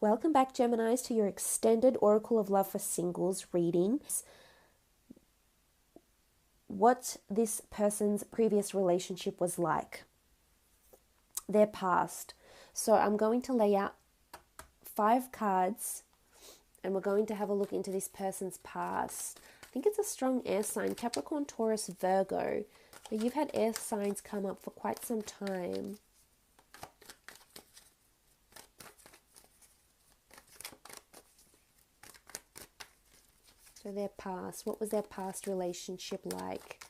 Welcome back, Geminis, to your extended Oracle of Love for Singles reading. What this person's previous relationship was like, their past. So I'm going to lay out 5 cards and we're going to have a look into this person's past. I think it's a strong air sign, Capricorn, Taurus, Virgo. But you've had air signs come up for quite some time. So their past, what was their past relationship like?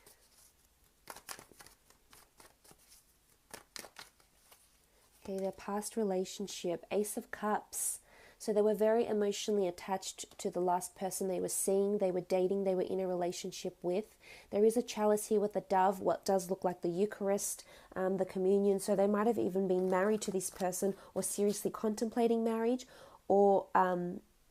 Okay, their past relationship, Ace of Cups. So they were very emotionally attached to the last person they were seeing, they were dating, they were in a relationship with. There is a chalice here with a dove, what does look like the Eucharist, the communion. So they might have even been married to this person or seriously contemplating marriage or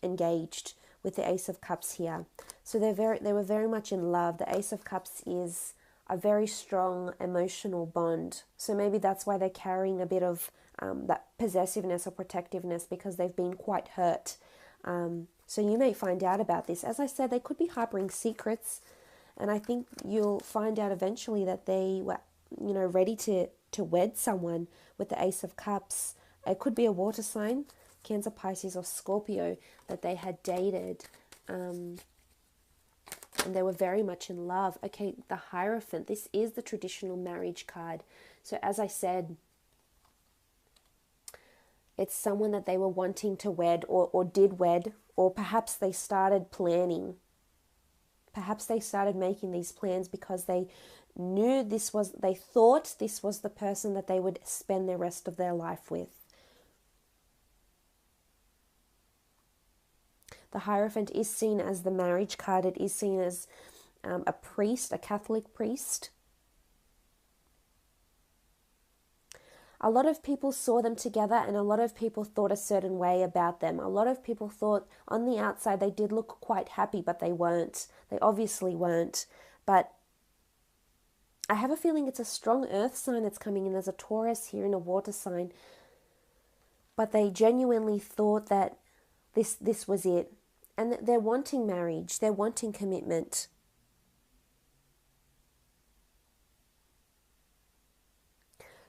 engaged with the Ace of Cups here. So they were very much in love. The Ace of Cups is a very strong emotional bond. So maybe that's why they're carrying a bit of that possessiveness or protectiveness, because they've been quite hurt. So you may find out about this. As I said, they could be harboring secrets, and I think you'll find out eventually that they were, ready to wed someone with the Ace of Cups. It could be a water sign, Cancer, Pisces, or Scorpio, that they had dated, and they were very much in love. Okay, the Hierophant. This is the traditional marriage card. So as I said, it's someone that they were wanting to wed or did wed, or perhaps they started planning. Perhaps they started making these plans because they thought this was the person that they would spend the rest of their life with. The Hierophant is seen as the marriage card. It is seen as a priest, a Catholic priest. A lot of people saw them together and a lot of people thought a certain way about them. A lot of people thought on the outside they did look quite happy, but they weren't. They obviously weren't. But I have a feeling it's a strong earth sign that's coming in. There's a Taurus here and a water sign. But they genuinely thought that this was it. And they're wanting marriage. They're wanting commitment.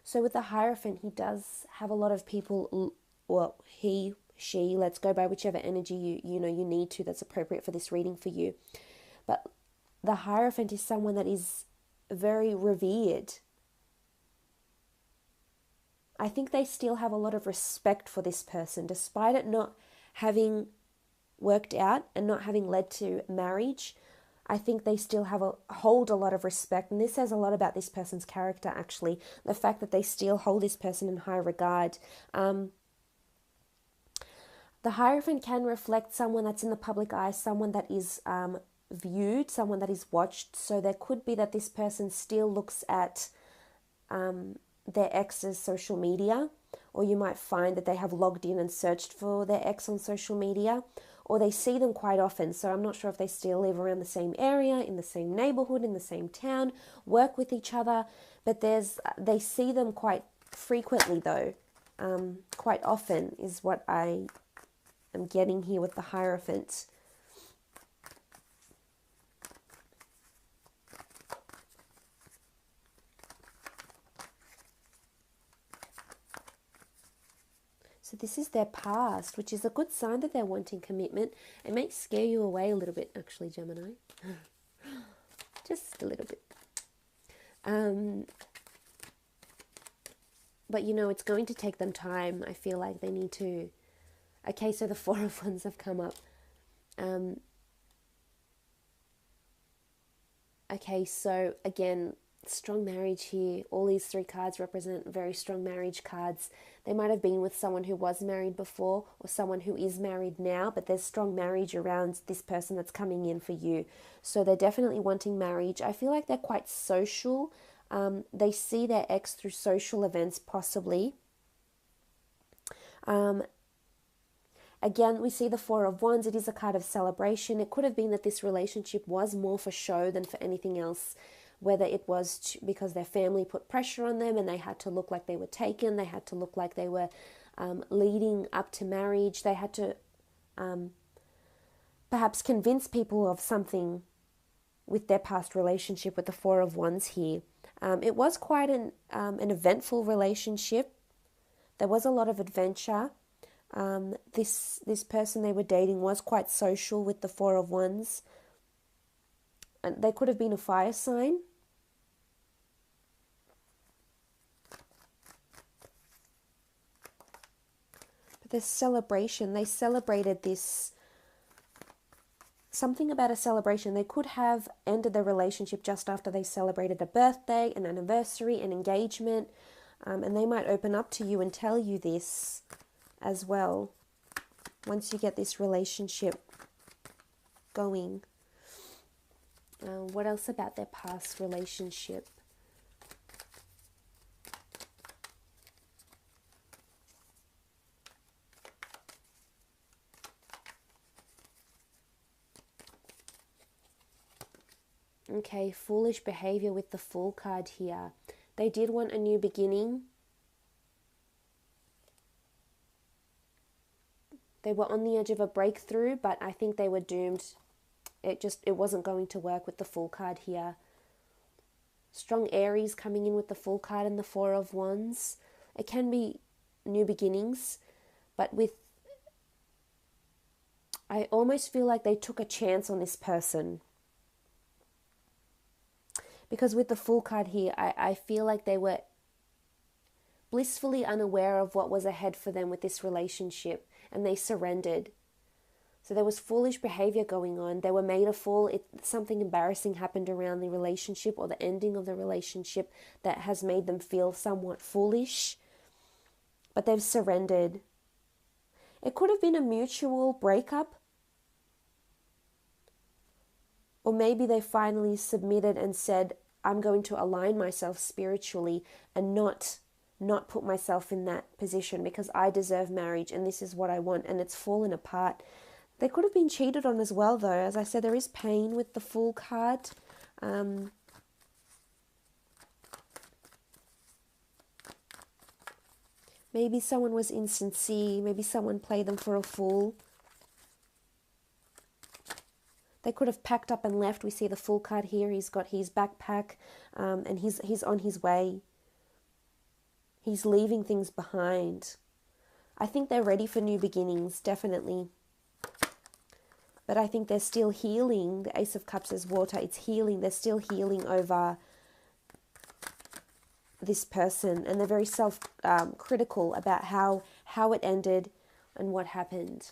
So with the Hierophant, he does have a lot of people, well, he, she, let's go by whichever energy you need to, that's appropriate for this reading for you. But the Hierophant is someone that is very revered. I think they still have a lot of respect for this person, despite it not having worked out and not having led to marriage. I think they still hold a lot of respect, and this says a lot about this person's character, actually. The fact that they still hold this person in high regard. The Hierophant can reflect someone that's in the public eye, someone that is viewed, someone that is watched. So there could be that this person still looks at their ex's social media, or you might find that they have logged in and searched for their ex on social media, or they see them quite often. So I'm not sure if they still live around the same area, in the same neighborhood, in the same town, work with each other, but they see them quite frequently though. Quite often is what I am getting here with the Hierophant. So this is their past, which is a good sign that they're wanting commitment. It may scare you away a little bit, actually, Gemini. Just a little bit. But, it's going to take them time. I feel like they need to... Okay, so the Four of Wands have come up. Okay, so again, strong marriage here. All these 3 cards represent very strong marriage cards. They might have been with someone who was married before or someone who is married now, but there's strong marriage around this person that's coming in for you. So they're definitely wanting marriage. I feel like they're quite social. They see their ex through social events, possibly. Again, we see the Four of Wands. It is a card of celebration. It could have been that this relationship was more for show than for anything else, whether it was because their family put pressure on them and they had to look like they were taken, they had to look like they were leading up to marriage. They had to perhaps convince people of something with their past relationship with the Four of Wands here. It was quite an eventful relationship. There was a lot of adventure. This person they were dating was quite social with the Four of Wands. And they could have been a fire sign. But this celebration, they celebrated this, something about a celebration. They could have ended the relationship just after they celebrated a birthday, an anniversary, an engagement. And they might open up to you and tell you this as well once you get this relationship going. What else about their past relationship? Okay, foolish behavior with the Fool card here. They did want a new beginning. They were on the edge of a breakthrough, but I think they were doomed. It wasn't going to work with the Fool card here. Strong Aries coming in with the Fool card and the Four of Wands. It can be new beginnings, but I almost feel like they took a chance on this person. Because with the Fool card here, I feel like they were blissfully unaware of what was ahead for them with this relationship, and they surrendered. So there was foolish behavior going on. They were made a fool. Something embarrassing happened around the relationship or the ending of the relationship that has made them feel somewhat foolish. But they've surrendered. It could have been a mutual breakup. Or maybe they finally submitted and said, I'm going to align myself spiritually and not put myself in that position because I deserve marriage and this is what I want, and it's fallen apart. They could have been cheated on as well, though. As I said, there is pain with the Fool card. Maybe someone was insincere. Maybe someone played them for a fool. They could have packed up and left. We see the Fool card here. He's got his backpack and he's on his way. He's leaving things behind. I think they're ready for new beginnings, definitely. But I think they're still healing. The Ace of Cups is water. It's healing. They're still healing over this person. And they're very self-critical about how it ended and what happened.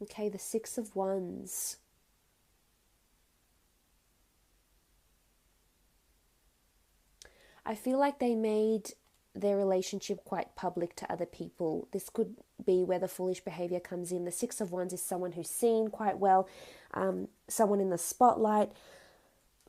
Okay, the Six of Wands. I feel like they made their relationship quite public to other people. This could be where the foolish behavior comes in. The Six of Wands is someone who's seen quite well, someone in the spotlight.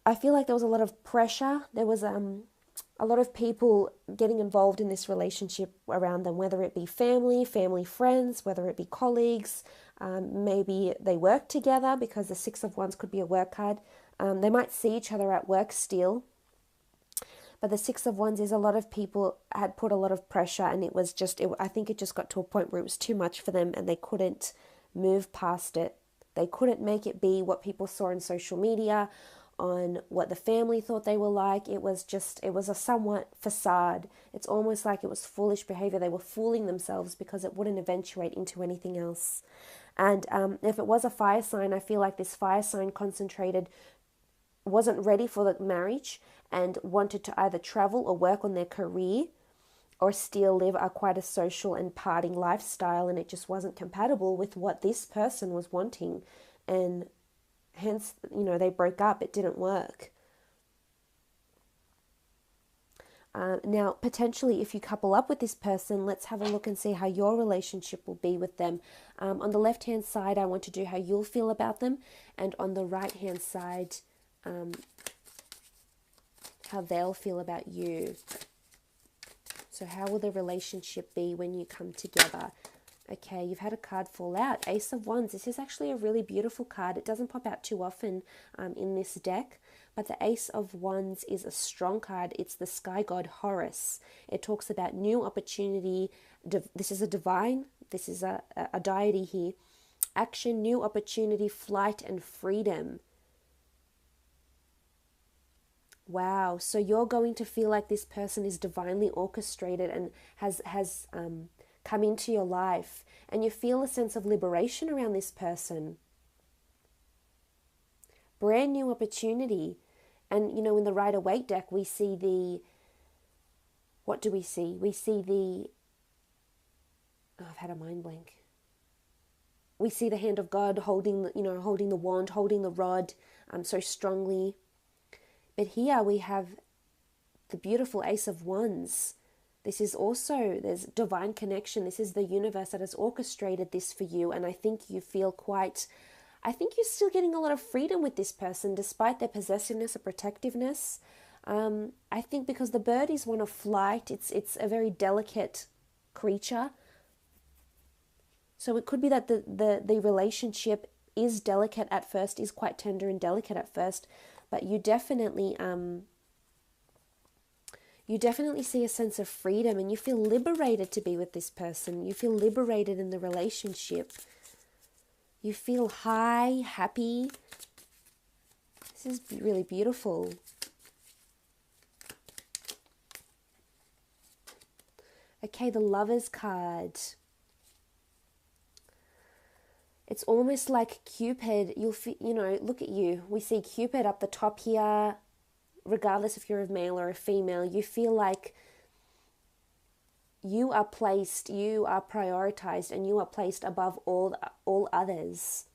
I feel like there was a lot of pressure. There was a lot of people getting involved in this relationship around them, whether it be family friends, whether it be colleagues. Maybe they work together because the Six of Wands could be a work card. They might see each other at work still. But the Six of Wands is a lot of people had put a lot of pressure, and it was just, I think it just got to a point where it was too much for them and they couldn't move past it. They couldn't make it be what people saw on social media, on what the family thought they were like. It was a somewhat facade. It's almost like it was foolish behavior. They were fooling themselves because it wouldn't eventuate into anything else. And if it was a fire sign, I feel like this fire sign wasn't ready for the marriage and wanted to either travel or work on their career or still live quite a social and partying lifestyle, and it just wasn't compatible with what this person was wanting, and hence, they broke up. It didn't work. Now, potentially, if you couple up with this person, let's have a look and see how your relationship will be with them. On the left-hand side, I want to do how you'll feel about them, and on the right-hand side, how they'll feel about you. So how will the relationship be when you come together? Okay, you've had a card fall out. Ace of Wands. This is actually a really beautiful card. It doesn't pop out too often in this deck, but the Ace of Wands is a strong card. It's the sky god Horus. It talks about new opportunity. This is a divine. This is a deity here. Action, new opportunity, flight, and freedom. Wow. So you're going to feel like this person is divinely orchestrated and has come into your life, and you feel a sense of liberation around this person. Brand new opportunity. And, you know, in the Rider-Waite deck, we see the, what do we see? We see the, oh, I've had a mind blank. We see the hand of God holding, holding the wand, holding the rod so strongly. But here we have the beautiful Ace of Wands. This is also, there's divine connection. This is the universe that has orchestrated this for you. And I think you feel I think you're still getting a lot of freedom with this person, despite their possessiveness or protectiveness. I think because the bird is one of flight, it's a very delicate creature. So it could be that the relationship is delicate at first, is quite tender and delicate at first, but you definitely see a sense of freedom, and you feel liberated to be with this person. You feel liberated in the relationship. You feel high, happy. This is really beautiful. Okay, the Lovers card. It's almost like Cupid. Look at you. We see Cupid up the top here. Regardless if you're a male or a female, you feel like you are placed, you are prioritized, and you are placed above all others.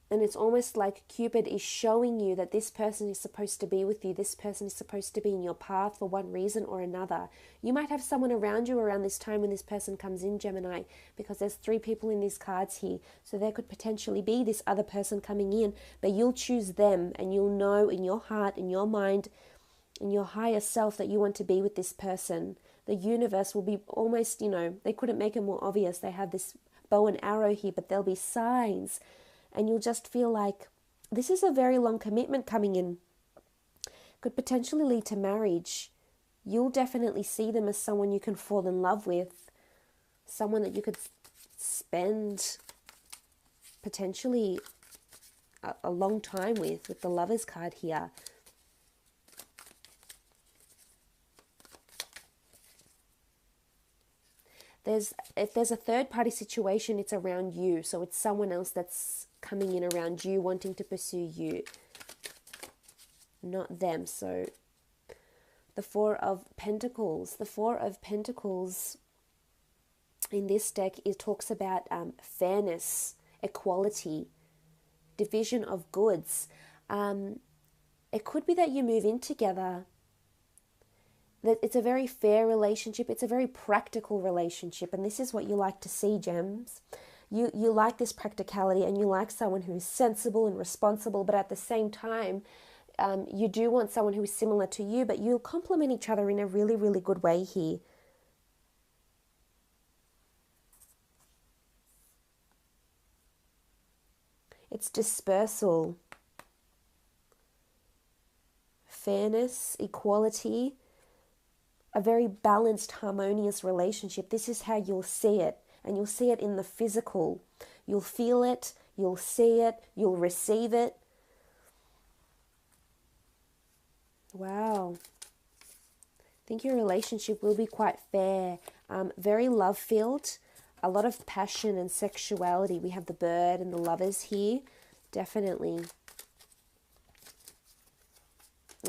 And it's almost like Cupid is showing you that this person is supposed to be with you. This person is supposed to be in your path for one reason or another. You might have someone around you around this time when this person comes in, Gemini, because there's 3 people in these cards here. So there could potentially be this other person coming in, but you'll choose them, and you'll know in your heart, in your mind, in your higher self that you want to be with this person. The universe will be almost, they couldn't make it more obvious. They have this bow and arrow here, but there'll be signs. And you'll just feel like this is a very long commitment coming in. Could potentially lead to marriage. You'll definitely see them as someone you can fall in love with. Someone that you could spend potentially a long time with the Lovers card here. If there's a third party situation, it's around you. So it's someone else that's coming in around you, wanting to pursue you, not them. So the 4 of Pentacles. The 4 of Pentacles in this deck, it talks about fairness, equality, division of goods. It could be that you move in together. That it's a very fair relationship. It's a very practical relationship, and this is what you like to see, Gems. You like this practicality, and you like someone who is sensible and responsible, but at the same time, you do want someone who is similar to you, but you'll complement each other in a really, really good way here. It's dispersal, fairness, equality, a very balanced, harmonious relationship. This is how you'll see it. And you'll see it in the physical. You'll feel it, you'll see it, you'll receive it. Wow. I think your relationship will be quite fair. Very love-filled. A lot of passion and sexuality. We have the bird and the Lovers here. Definitely.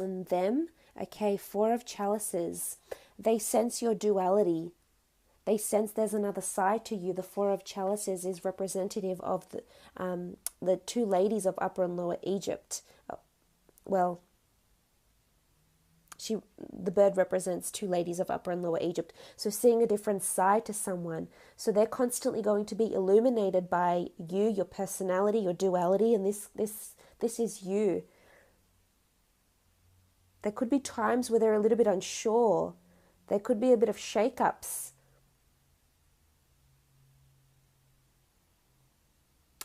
And them. Okay, 4 of Chalices. They sense your duality. They sense there's another side to you. The 4 of Chalices is representative of the 2 ladies of Upper and Lower Egypt. Well, the bird represents 2 ladies of Upper and Lower Egypt. So seeing a different side to someone. So they're constantly going to be illuminated by you, your personality, your duality, and this is you. There could be times where they're a little bit unsure. There could be a bit of shake-ups.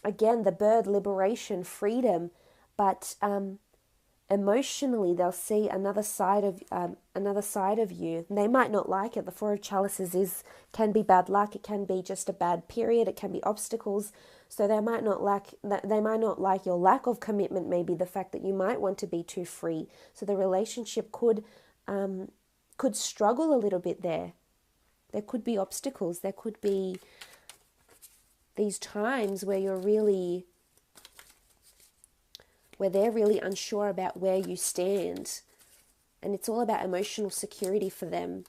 again, the bird, liberation, freedom, but emotionally they'll see another side of you. And they might not like it. The Four of Chalices can be bad luck. It can be just a bad period. It can be obstacles. So they might not like your lack of commitment. Maybe the fact that you might want to be too free. So the relationship could struggle a little bit there. There could be obstacles. There could be these times where they're really unsure about where you stand. And it's all about emotional security for them.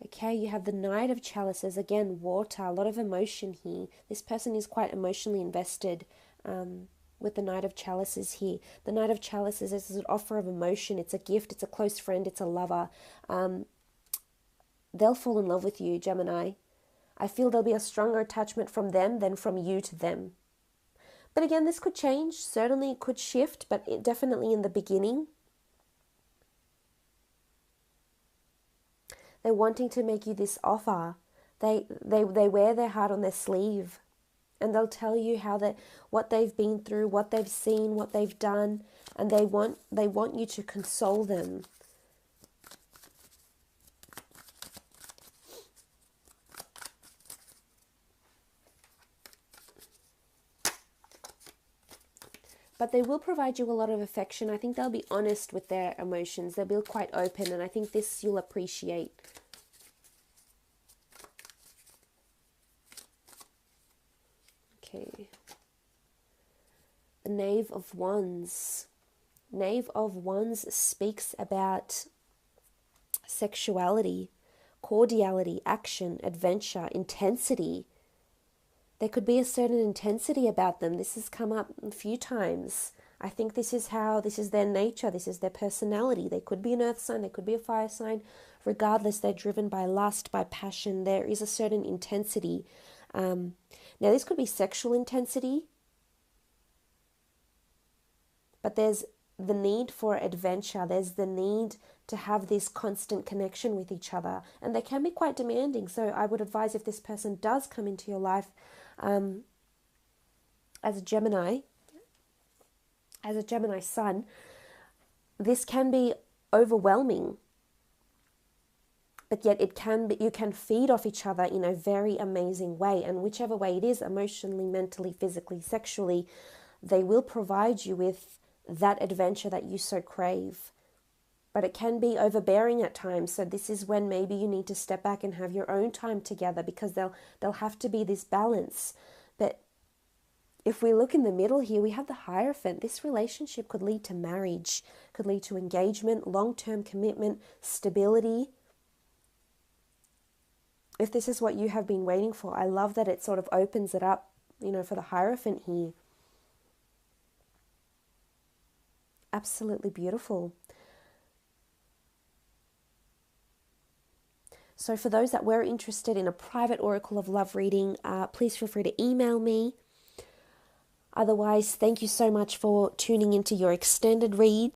Okay, you have the Knight of Chalices. Again, water, a lot of emotion here. This person is quite emotionally invested with the Knight of Chalices here. The Knight of Chalices is an offer of emotion. It's a gift. It's a close friend. It's a lover. They'll fall in love with you, Gemini. I feel there'll be a stronger attachment from them than from you to them. But again, this could change. Certainly it could shift, but definitely in the beginning. They're wanting to make you this offer. They wear their heart on their sleeve. And they'll tell you what they've been through, what they've seen, what they've done. And they want you to console them. But they will provide you a lot of affection. I think they'll be honest with their emotions. They'll be quite open, and I think this you'll appreciate. Okay. The Knave of Wands. Knave of Wands speaks about sexuality, cordiality, action, adventure, intensity. There could be a certain intensity about them. This has come up a few times. I think this is their nature, this is their personality. They could be an earth sign, they could be a fire sign. Regardless, they're driven by lust, by passion. There is a certain intensity. Now, this could be sexual intensity, but there's the need for adventure. There's the need to have this constant connection with each other. And they can be quite demanding. So I would advise, if this person does come into your life, as a Gemini sun, this can be overwhelming, but yet you can feed off each other in a very amazing way. And whichever way it is, emotionally, mentally, physically, sexually, they will provide you with that adventure that you so crave. But it can be overbearing at times. So this is when maybe you need to step back and have your own time together, because there'll have to be this balance. But if we look in the middle here, we have the Hierophant. This relationship could lead to marriage, could lead to engagement, long-term commitment, stability. If this is what you have been waiting for, I love that it sort of opens it up, for the Hierophant here. Absolutely beautiful. So for those that were interested in a private Oracle of Love reading, please feel free to email me. Otherwise, thank you so much for tuning into your extended read.